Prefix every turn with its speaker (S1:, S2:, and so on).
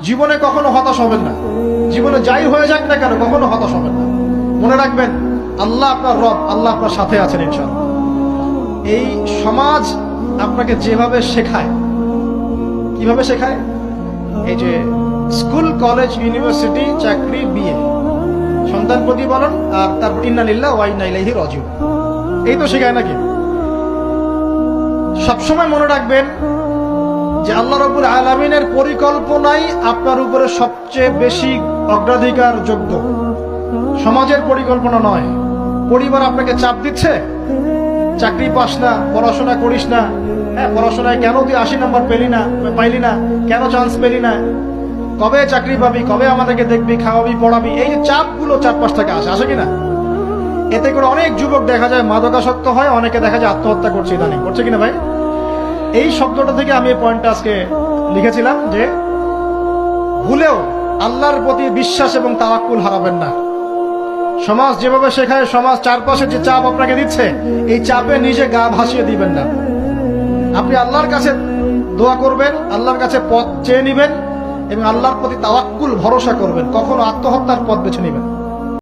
S1: জীবনে কখনো হতাশ হবেন না। জীবনে যাই হয়ে যাক না কেন কখনো হতাশ হবেন না। মনে রাখবেন আল্লাহ আপনার রব, আল্লাহ আপনার সাথে আছেন ইনশাআল্লাহ। এই সমাজ আপনাকে যেভাবে শেখায়, কিভাবে শেখায়, এই যে স্কুল, কলেজ, ইউনিভার্সিটি, চাকরি, বিয়ে, সন্তান প্রতিপালন, আর তারপর ইন্না লিল্লাহি ওয়া ইন্না ইলাইহি রাজিউন, এই তো শেখায় নাকি? সবসময় মনে রাখবেন যে আল্লাহ রাব্বুল আলামিনের পরিকল্পনাই আপনার উপরে সবচেয়ে বেশি অগ্রাধিকার যোগ্য, সমাজের পরিকল্পনা নয়। পরিবার আপনাকে চাপ দিচ্ছে, চাকরি পাস না, পড়াশোনা করিস না, হ্যাঁ পড়াশোনায় কেন তুই 80 নম্বর পাইলি না, কেন চান্স পেলি না, কবে চাকরি পাবি, কবে আমাদেরকে দেখবি, খাওয়াবি, পড়াবি, এই যে চাপগুলো চারপাশ থেকে আসে কিনা? এতে করে অনেক যুবক দেখা যায় মাদকাসক্ত হয়, অনেকে দেখা যায় আত্মহত্যা করছে, ইদানিং করছে কিনা ভাই? এই শব্দটা থেকে আমি এই পয়েন্টটা আজকে লিখেছিলাম যে ভুলেও আল্লাহর প্রতি বিশ্বাস এবং তাওয়াক্কুল হারাবেন না। সমাজ যেভাবে শেখায়, সমাজ চারপাশে যে চাপ আপনাকে দিচ্ছে, এই চাপে নিজে গা ভাসিয়ে দিবেন না। আপনি আল্লাহর কাছে দোয়া করবেন, আল্লাহর কাছে পথ চেয়ে নিবেন এবং আল্লাহর প্রতি তাওয়াক্কুল ভরসা করবেন। কখনো আত্মহত্যার পথ বেছে নিবেন।